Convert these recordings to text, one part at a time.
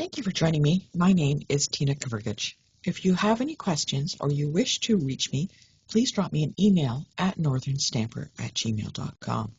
Thank you for joining me. My name is Tina Kavrgich. If you have any questions or you wish to reach me, please drop me an email at northernstamper@gmail.com.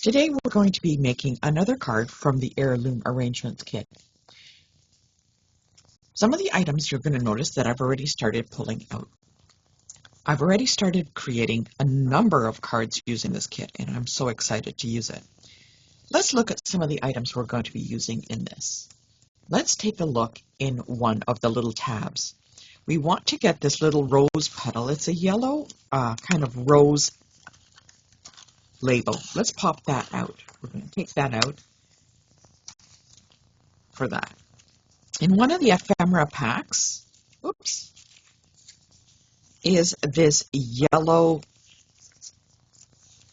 Today we're going to be making another card from the Heirloom Arrangements kit. Some of the items you're going to notice that I've already started pulling out. I've already started creating a number of cards using this kit, and I'm so excited to use it. Let's look at some of the items we're going to be using in this. Let's take a look in one of the little tabs. We want to get this little rose petal. It's a yellow kind of rose label. Let's pop that out. We're going to take that out for that. In one of the ephemera packs, oops, is this yellow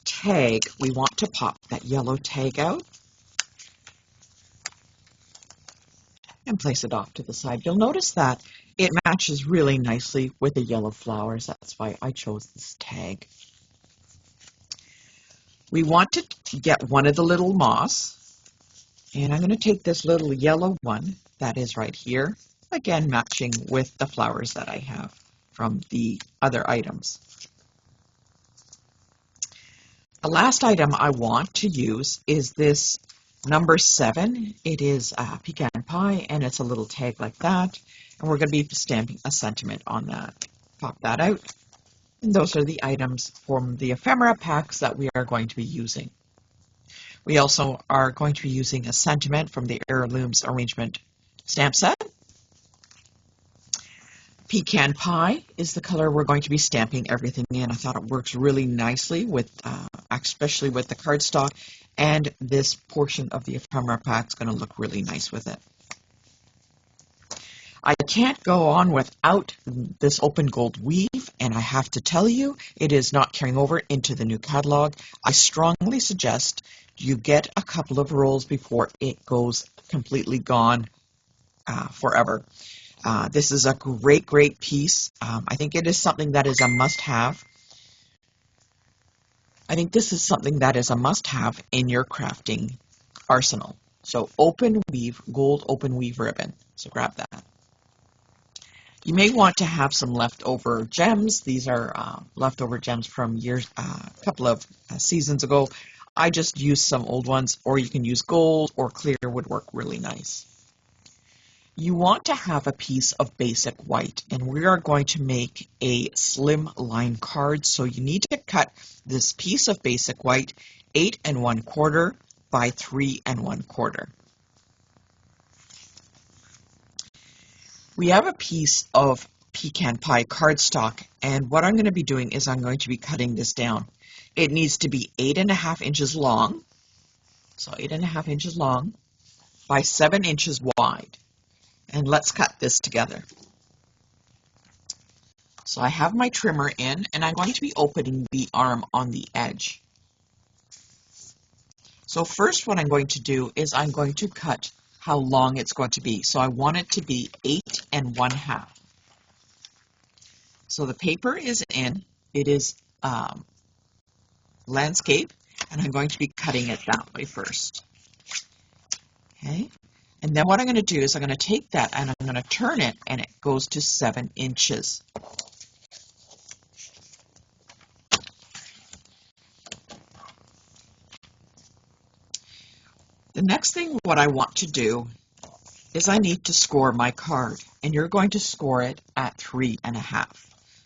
tag. We want to pop that yellow tag out and place it off to the side. You'll notice that it matches really nicely with the yellow flowers. That's why I chose this tag. We want to get one of the little moss, and I'm going to take this little yellow one that is right here, again matching with the flowers that I have from the other items. The last item I want to use is this number 7. It is pecan pie, and it's a little tag like that, and we're going to be stamping a sentiment on that. Pop that out, and those are the items from the ephemera packs that we are going to be using. We also are going to be using a sentiment from the Heirlooms Arrangement stamp set. Pecan pie is the color we're going to be stamping everything in. I thought it works really nicely with, especially with the cardstock, and this portion of the ephemera pack is going to look really nice with it. I can't go on without this open gold weave, and I have to tell you, it is not carrying over into the new catalog. I strongly suggest you get a couple of rolls before it goes completely gone forever. This is a great piece. I think it is something that is a must-have. I think this is something that is a must-have in your crafting arsenal. So open weave, gold open weave ribbon. So grab that. You may want to have some leftover gems. These are leftover gems from years, a couple of seasons ago. I just used some old ones, or you can use gold or clear would work really nice. You want to have a piece of basic white, and we are going to make a slim line card. So you need to cut this piece of basic white 8 1/4 by 3 1/4. We have a piece of pecan pie cardstock, and what I'm going to be doing is I'm going to be cutting this down. It needs to be 8 1/2 inches long, so 8 1/2 inches long by 7 inches wide. And let's cut this together. So I have my trimmer in, and I'm going to be opening the arm on the edge. So first what I'm going to do is I'm going to cut how long it's going to be. So I want it to be 8 1/2. So the paper is in, it is landscape, and I'm going to be cutting it that way first. Okay. And then what I'm going to do is I'm going to take that and I'm going to turn it, and it goes to 7 inches. The next thing what I want to do is I need to score my card, and you're going to score it at 3 1/2.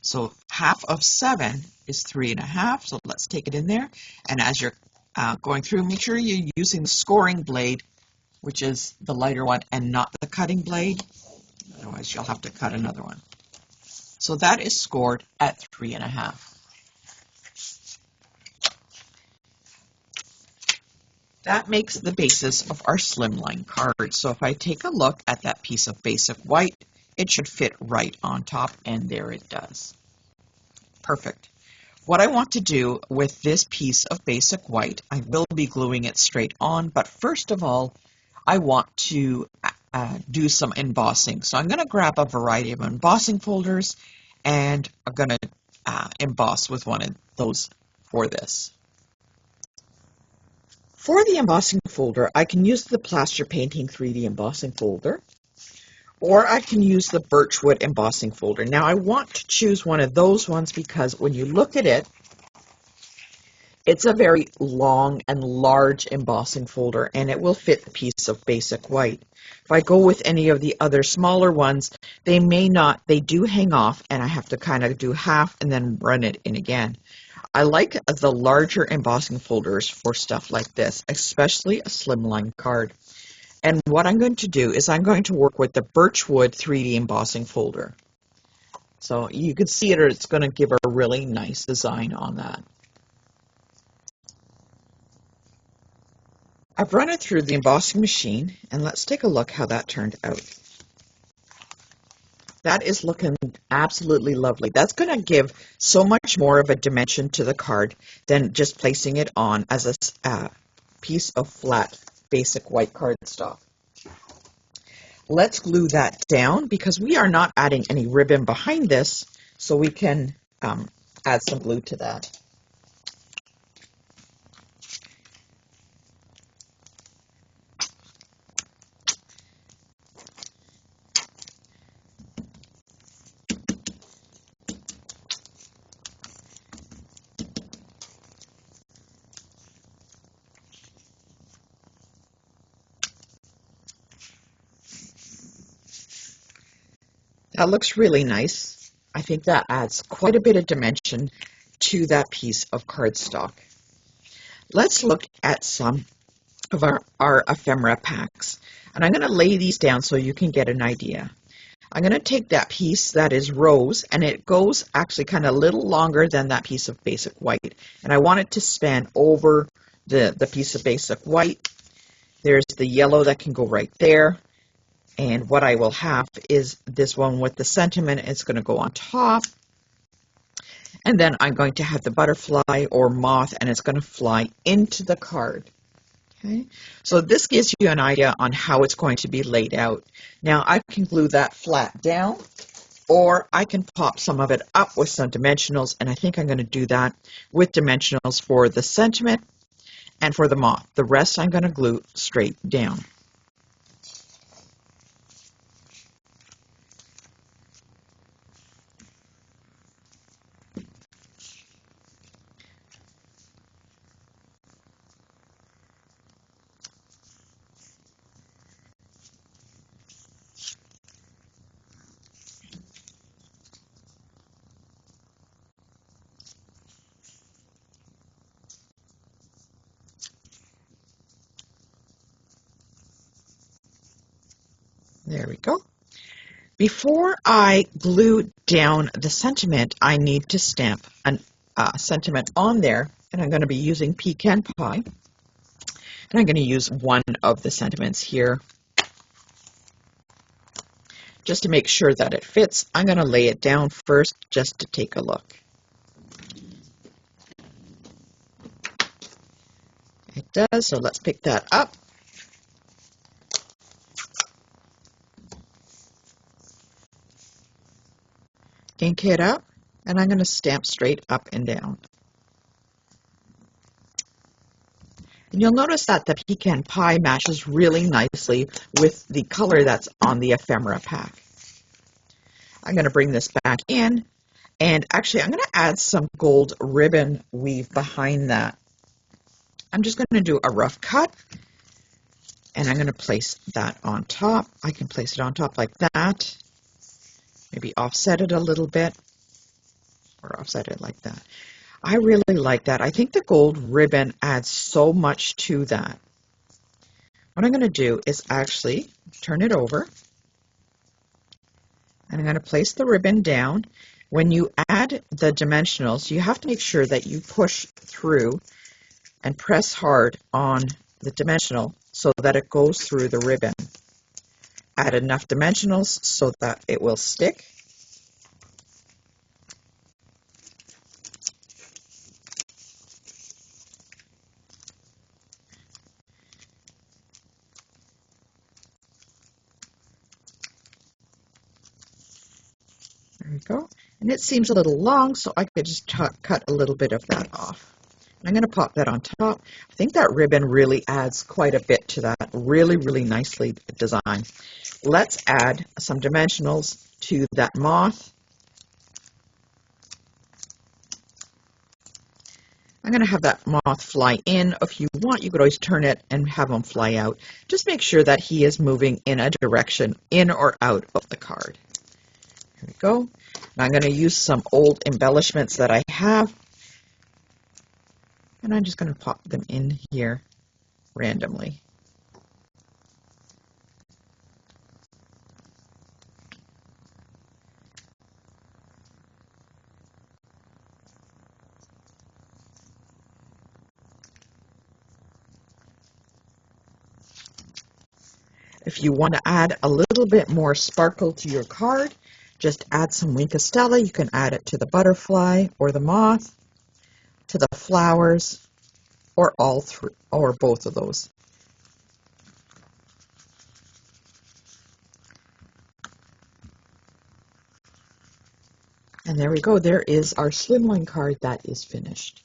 So half of 7 is 3 1/2, so let's take it in there. And as you're going through, make sure you're using the scoring blade, which is the lighter one, and not the cutting blade. Otherwise, you'll have to cut another one. So that is scored at 3 1/2. That makes the basis of our slimline card. So if I take a look at that piece of basic white, it should fit right on top, and there it does. Perfect. What I want to do with this piece of basic white, I will be gluing it straight on, but first of all, I want to do some embossing. So I'm going to grab a variety of embossing folders, and I'm going to emboss with one of those for this. For the embossing folder, I can use the Plaster Painting 3D embossing folder, or I can use the Birchwood embossing folder. Now I want to choose one of those ones because when you look at it, it's a very long and large embossing folder, and it will fit the piece of basic white. If I go with any of the other smaller ones, they may not, they do hang off, and I have to kind of do half and then run it in again. I like the larger embossing folders for stuff like this, especially a slimline card. And what I'm going to do is I'm going to work with the Birchwood 3D embossing folder. So you can see it, or it's going to give a really nice design on that. I've run it through the embossing machine, and let's take a look how that turned out. That is looking absolutely lovely. That's going to give so much more of a dimension to the card than just placing it on as a piece of flat basic white cardstock. Let's glue that down because we are not adding any ribbon behind this, so we can add some glue to that. That looks really nice. I think that adds quite a bit of dimension to that piece of cardstock. Let's look at some of our ephemera packs. And I'm going to lay these down so you can get an idea. I'm going to take that piece that is rose, and it goes actually kind of a little longer than that piece of basic white. And I want it to span over the piece of basic white. There's the yellow that can go right there. And what I will have is this one with the sentiment. It's going to go on top. And then I'm going to have the butterfly or moth, and it's going to fly into the card. Okay, so this gives you an idea on how it's going to be laid out. Now I can glue that flat down, or I can pop some of it up with some dimensionals, and I think I'm going to do that with dimensionals for the sentiment and for the moth. The rest I'm going to glue straight down. There we go. Before I glue down the sentiment, I need to stamp a sentiment on there, and I'm going to be using pecan pie. And I'm going to use one of the sentiments here. Just to make sure that it fits, I'm going to lay it down first just to take a look. It does, so let's pick that up. Ink it up, and I'm going to stamp straight up and down. And you'll notice that the pecan pie matches really nicely with the color that's on the ephemera pack. I'm going to bring this back in, and actually I'm going to add some gold ribbon weave behind that. I'm just going to do a rough cut, and I'm going to place that on top. I can place it on top like that. Maybe offset it a little bit, or offset it like that. I really like that. I think the gold ribbon adds so much to that. What I'm going to do is actually turn it over, and I'm going to place the ribbon down. When you add the dimensionals, you have to make sure that you push through and press hard on the dimensional so that it goes through the ribbon. Add enough dimensionals so that it will stick. There we go. And it seems a little long, so I could just cut a little bit of that off. I'm going to pop that on top. I think that ribbon really adds quite a bit to that. Really, really nicely designed. Let's add some dimensionals to that moth. I'm going to have that moth fly in. If you want, you could always turn it and have him fly out. Just make sure that he is moving in a direction in or out of the card. Here we go. Now I'm going to use some old embellishments that I have. And I'm just going to pop them in here randomly. If you want to add a little bit more sparkle to your card, just add some Wink of Stella. You can add it to the butterfly or the moth, to the flowers, or all three, or both of those. And there we go. There is our slimline card that is finished.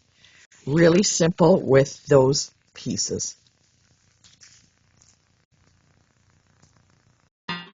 Really simple with those pieces.